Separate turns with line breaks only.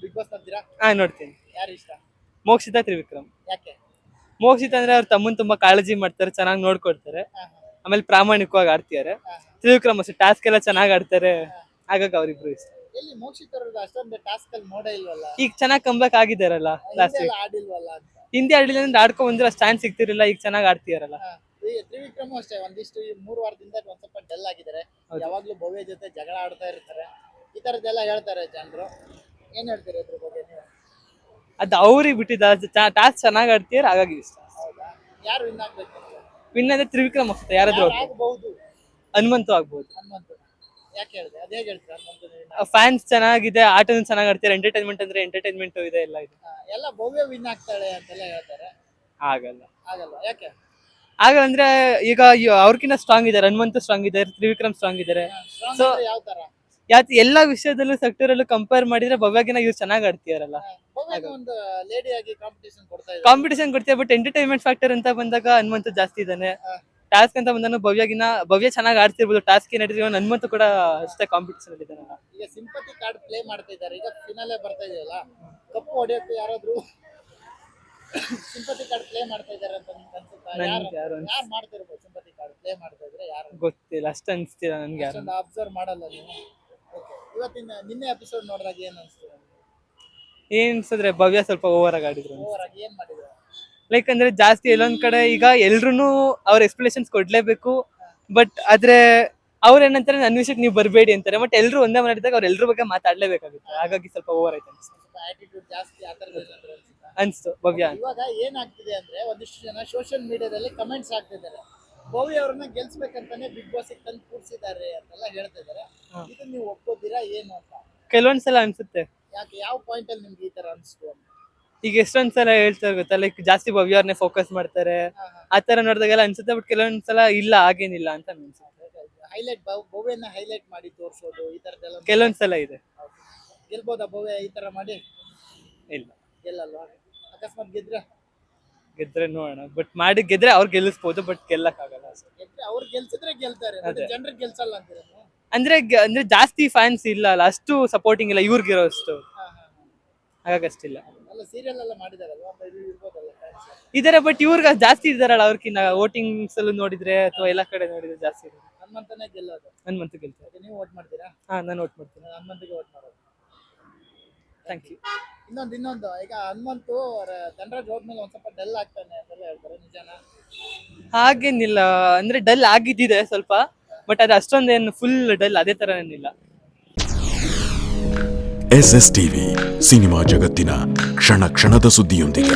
Big boss ನೋಡ್ತೀರಾ?
ನೋಡ್ತೀನಿ.
ಯಾರು ಇಷ್ಟ?
ಮೋಕ್ಷಿತಾ ತ್ರಿವಿಕ್ರಮ್.
ಯಾಕೆ?
ಮೋಕ್ಷಿತಾ ಅಂದ್ರೆ ಅವ್ರ ತಮ್ಮನ್ ತುಂಬಾ ಕಾಳಜಿ ಮಾಡ್ತಾರೆ, ಚೆನ್ನಾಗಿ ನೋಡ್ಕೊಡ್ತಾರೆ, ಆಮೇಲೆ ಪ್ರಾಮಾಣಿಕವಾಗಿ ಆಡ್ತಿದ್ದಾರೆ. ತ್ರಿವಿಕ್ರಮ್ ಅಷ್ಟೇ ಟಾಸ್ಕ್ ಎಲ್ಲ ಚೆನ್ನಾಗಿ ಆಡ್ತಾರೆ, ಹಾಗಾಗಿ ಅವ್ರಿಬ್ರು ಇಷ್ಟ.
ಎಲ್ಲಿ ಮೋಕ್ಷಿತ್ ಅವ್ರದ್ದು ಅಷ್ಟೊಂದು ಟಾಸ್ಕ್ ಅಲ್ಲಿ ನೋಡೇ ಇಲ್ವಲ್ಲ?
ಈಗ ಚೆನ್ನಾಗಿ ಕಂಬ್ಯಾಕ್ ಆಗಿದಾರಲ್ಲ ಲಾಸ್ಟ್ ವೀಕ್.
ಆಡಿಲ್ವಲ್ಲ ಅಂತ.
ಹಿಂದಿ ಆಡಿಲ್ಲ ಅಂದ್ರೆ ಆಡ್ಕೊಂಡ್ ಬಂದ್ರೆ ಅಷ್ಟು ಚಾನ್ಸ್ ಸಿಗ್ತಿರಲಿಲ್ಲ, ಈಗ ಚೆನ್ನಾಗಿ ಆಡ್ತಿದಾರಲ್ಲ.
ತ್ರಿವಿಕ್ರಮ್ ಅಷ್ಟೇ ಒಂದಿಷ್ಟು ಈ 3 ವಾರದಿಂದ ಒಂದ್ ಸ್ವಲ್ಪ ಡಲ್ ಆಗಿದ್ದಾರೆ. ಯಾವಾಗ್ಲೂ ಭವ್ಯ ಜೊತೆ ಜಗಳ ಆಡ್ತಾ ಇರ್ತಾರೆ, ಈ ತರದ್ದೆಲ್ಲ ಹೇಳ್ತಾರೆ ಜನರು. ಏನ್ ಹೇಳ್ತೀರಿ ಅದ್ರ ಬಗ್ಗೆ ನೀವು?
ಅದು ಅವ್ರಿಗೆ ಬಿಟ್ಟಿದ್ದ, ಟಾಸ್ಕ್ ಚೆನ್ನಾಗಿ ಆಡ್ತೀರ, ಹಾಗಾಗಿ ಇಷ್ಟ.
ಹೌದಾ? ಯಾರು ವಿನ್ ಆಗ್ಬೇಕು?
ವಿನ್ ಅಂದ್ರೆ ತ್ರಿವಿಕ್ರಮ್ ಆಗ್ತದೆ, ಯಾರಾದ್ರೂ
ಆಗಬಹುದು.
ಹನುಮಂತು ಆಗ್ಬೋದು.
ಹನುಮಂತು ಯಾಕೆ ಹೇಳಿದೆ? ಅದೇ ಹೇಳ್ತೀರಾ ಹನುಮಂತು?
ಫ್ಯಾನ್ಸ್ ಚೆನ್ನಾಗಿದೆ, ಆಟನೂ ಚೆನ್ನಾಗಿ ಆಡ್ತಾರೆ, ಎಂಟರ್ಟೈನ್ಮೆಂಟ್ ಅಂದ್ರೆ ಎಂಟರ್ಟೈನ್ಮೆಂಟ್ ಇದೆ, ಎಲ್ಲ ಇದೆ.
ಎಲ್ಲ ಭವ್ಯ ವಿನ್ ಆಗ್ತಾಳೆ ಅಂತೆಲ್ಲ ಹೇಳ್ತಾರೆ.
ಆಗಲ್ಲ.
ಆಗಲ್ವಾ? ಯಾಕೆ
ಆಗಂದ್ರೆ ಈಗ ಅವ್ರಕಿನ್ನ ಸ್ಟ್ರಾಂಗ್ ಇದಾರೆ, ಹನುಮಂತು ಸ್ಟ್ರಾಂಗ್ ಇದಾರೆ, ತ್ರಿವಿಕ್ರಮ್ ಸ್ಟ್ರಾಂಗ್ ಇದಾರೆ. ಸೊ
ಯಾವ ತರ?
ಎಲ್ಲಾ ವಿಷಯದಲ್ಲೂ ಸೆಕ್ಟರ್ ಅಲ್ಲೂ ಕಂಪೇರ್ ಮಾಡಿದ್ರೆ ಭವ್ಯಗಿನ ಇವ್ರು ಚೆನ್ನಾಗಿ ಆಡ್ತಿದಾರಲ್ಲ.
ಭವ್ಯಗೆ ಒಂದು ಲೇಡಿ ಆಗಿ ಕಾಂಪಿಟೇಷನ್ ಕೊಡ್ತಾ ಇದ್ದಾರೆ.
ಕಾಂಪಿಟೇಷನ್ ಕೊಡ್ತೀವಿ, ಬಟ್ ಎಂಟರ್ಟೈನ್ಮೆಂಟ್ ಫ್ಯಾಕ್ಟರ್ ಅಂತ ಬಂದಾಗ ಹನುಮಂತು ಜಾಸ್ತಿ ಇದಾನೆ. ಟಾಸ್ಕ್ ಅಂತ ಬಂದಾಗ ಭವ್ಯ ಚೆನ್ನಾಗಿ ಆಡ್ತಿರ್ಬೋದು, ಟಾಸ್ಕ್ ಏನಿದ್ರೆ ಹನುಮಂತು ಕೂಡ ಅಷ್ಟೇ ಕಾಂಪಿಟೇಷನ್ ಅಲ್ಲಿ ಇದಾನಲ್ಲ.
ಈಗ ಸಿಂಪತಿ ಕಾರ್ಡ್ ಪ್ಲೇ ಮಾಡ್ತಾ ಇದ್ದಾರೆ, ಈಗ ಫಿನಾಲೆ ಬರ್ತಾ ಇದೆಯಲ್ಲ, ಕಪ್ಪು ಹೊಡೆಯೋಕೆ ಯಾರಾದ್ರೂ ಸಿಂಪತಿ ಕಾರ್ಡ್ ಪ್ಲೇ ಮಾಡ್ತಾ ಇದ್ದಾರೆ ಅಂತ ನಿಮ್ಗೆ ಅನ್ಸುತ್ತಾ? ಯಾರು ಮಾಡ್ತಿರ್ಬೋದು ಸಿಂಪತಿ ಕಾರ್ಡ್ ಪ್ಲೇ ಮಾಡ್ತಾ ಇದ್ರೆ? ಯಾರು
ಗೊತ್ತಿಲ್ಲ, ಅಷ್ಟು ಅನ್ಸ್ತಿಲ್ಲ ನನ್ಗೆ.
ಅಬ್ಸರ್ವ್ ಮಾಡಲ್ಲ ನೀವು? ನಿನ್ನೆ ಎಪಿಸೋಡ್ ನೋಡಿದಾಗ ಏನ್ ಅನ್ಸ್ತಿದೆ?
ಏನ್ ಅನ್ಸಿದ್ರೆ ಭವ್ಯ ಸ್ವಲ್ಪ ಓವರ್ ಆಗಿ ಆಡಿದ್ರು.
ಓವರ್ ಆಗಿ ಏನ್ ಮಾಡಿದ್ರು?
ಲೈಕ್ ಅಂದ್ರೆ ಜಾಸ್ತಿ ಎಲ್ಲೊಂದ್ ಕಡೆ ಈಗ ಎಲ್ರು ಅವ್ರ ಎಕ್ಸ್ಪ್ಲನೇಷನ್ಸ್ ಕೊಡ್ಲೇಬೇಕು, ಬಟ್ ಆದ್ರೆ ಅವ್ರ ಏನಂತಾರೆ ನನ್ನ ವಿಷಯಕ್ಕೆ ನೀವು ಬರಬೇಡಿ ಅಂತಾರೆ, ಬಟ್ ಎಲ್ರು ಒಂದೇ ಮಾಡಿದಾಗ ಅವ್ರ ಎಲ್ರ ಬಗ್ಗೆ ಮಾತಾಡ್ಲೇಬೇಕಾಗುತ್ತೆ, ಹಾಗಾಗಿ ಸ್ವಲ್ಪ ಓವರ್ ಆಯ್ತು ಅನ್ಸುತ್ತೆ.
ಆಟಿಟ್ಯೂಡ್ ಜಾಸ್ತಿ ಆತರ
ಅನ್ಸ್ತು ಭವ್ಯ.
ಇವಾಗ ಏನಾಗ್ತಿದೆ ಅಂದ್ರೆ ಒಂದಿಷ್ಟು ಜನ ಸೋಷಿಯಲ್ ಮೀಡಿಯಾದಲ್ಲಿ ಕಮೆಂಟ್ಸ್ ಹಾಕ್ತಿದ್ದಾರೆ, ಭವ್ಯ ಅವ್ರನ್ನ ಗೆಲ್ಸ್ಬೇಕಂತಾನೆ ಬಿಗ್ ಬಾಸ್ ತಂದು ಕೂರ್ಸಿದ್ದಾರೆ ಅಂತೆಲ್ಲ ಹೇಳ್ತಾ ಇದಾರೆ. ಇದನ್ನ ನೀವು ಒಪ್ಪೋದಿರಾ ಏನು ಅಂತ?
ಕೆಲವೊಂದ್ಸಲ ಅನ್ಸುತ್ತೆ.
ಯಾಕೆ? ಯಾವ ಪಾಯಿಂಟ್ ಅಲ್ಲಿ ನಿಮ್ಗೆ ಈ ತರ ಅನ್ಸ್ತು ಅಂತ?
ಈಗ ಎಷ್ಟೊಂದ್ಸಲ ಹೇಳ್ತಾರೆ ಗೊತ್ತಾ, ಲೈಕ್ ಜಾಸ್ತಿ ಭವ್ಯ ಅವ್ರನ್ನೇ ಫೋಕಸ್ ಮಾಡ್ತಾರೆ, ಆತರ ನೋಡಿದಾಗೆಲ್ಲ ಅನ್ಸುತ್ತೆ, ಬಟ್ ಕೆಲವೊಂದ್ಸಲ ಇಲ್ಲ ಹಾಗೇನಿಲ್ಲ ಅಂತ ಅನ್ಸುತ್ತೆ.
ಹೈಲೈಟ್ ಭವ್ಯನ ಹೈಲೈಟ್ ಮಾಡಿ ತೋರ್ಸೋದು, ಈ ತರದೆಲ್ಲ
ಕೆಲವೊಂದ್ಸಲ ಇದೆ.
ಗೆಲ್ಬೋದಾ ಭವ್ಯ ಈ ತರ ಮಾಡಿ?
ಇಲ್ಲ,
ಗೆಲ್ಲಲ್ವಾ? ಅಕಸ್ಮಾತ್
ಗೆದ್ರೆ ನೋಡೋಣ, ಬಟ್ ಮಾಡಿ ಗೆದ್ರೆ ಅವ್ರು ಗೆಲ್ಲಿಸ್ಬೋದು, ಬಟ್ ಗೆಲ್ಲಕ್ ಆಗಲ್ಲ.
ಗೆದ್ರೆ ಅವ್ರು ಗೆಲ್ಸಿದ್ರೆ ಗೆಲ್ತಾರೆ, ಜನರಿಗೆ ಗೆಲ್ಸಲ್ಲ ಅಂತೀರ?
ಅಂದ್ರೆ ಜಾಸ್ತಿ ಫ್ಯಾನ್ಸ್ ಇಲ್ಲ ಅಲ್ಲ, ಅಷ್ಟು ಸಪೋರ್ಟಿಂಗ್ ಇಲ್ಲ ಇವ್ರಿಗಿರೋ ಅಷ್ಟು, ಹಾಗಾಗಿ ಅಷ್ಟಿಲ್ಲ.
ಅಲ್ಲ ಸೀರಿಯಲ್ ಎಲ್ಲ ಮಾಡಿದಾರಲ್ವಾ, ಇರ್ಬೋದಲ್ಲ ಫ್ಯಾನ್ಸ್
ಇದಾರೆ, ಬಟ್ ಇವ್ರಿಗೆ ಜಾಸ್ತಿ ಇದಾರಲ್ಲ, ಅವ್ರಕಿನ್ನ ವೋಟಿಂಗ್ಸ್ ಅಲ್ಲೂ ನೋಡಿದ್ರೆ ಅಥವಾ ಎಲ್ಲಾ ಕಡೆ ನೋಡಿದ್ರೆ ಜಾಸ್ತಿ ಇದೆ.
ಹನುಮಂತನೇ ಗೆಲ್ಲೋದು?
ಹನುಮಂತು ಗೆಲ್ತಾರೆ.
ನೀವು ವೋಟ್ ಮಾಡ್ತೀರಾ?
ನಾನು ವೋಟ್ ಮಾಡ್ತೀನಿ.
ಹನುಮಂತಿಗೆ ವೋಟ್ ಮಾಡೋದು.
Thank you.
ಇನ್ನೊಂದು ಈಗ ಹನುಮಂತು ಧನರಾಜ್ ಹೋದ್ಮೇಲೆ ಒಂದ್ ಸ್ವಲ್ಪ ಡಲ್ ಆಗ್ತಾನೆ ಅಂತೆಲ್ಲ ಹೇಳ್ತಾರೆ, ನಿಜಾನಾ?
ಹಾಗೇನಿಲ್ಲ, ಅಂದ್ರೆ ಡಲ್ ಆಗಿದ್ದಿದೆ ಸ್ವಲ್ಪ, ಬಟ್ ಅದು ಅಷ್ಟೊಂದೇನು ಫುಲ್ ಡಲ್ ಅದೇ ತರ ಏನಿಲ್ಲ.
SS ಟಿವಿ ಸಿನಿಮಾ ಜಗತ್ತಿನ ಕ್ಷಣ ಕ್ಷಣದ ಸುದ್ದಿಯೊಂದಿಗೆ.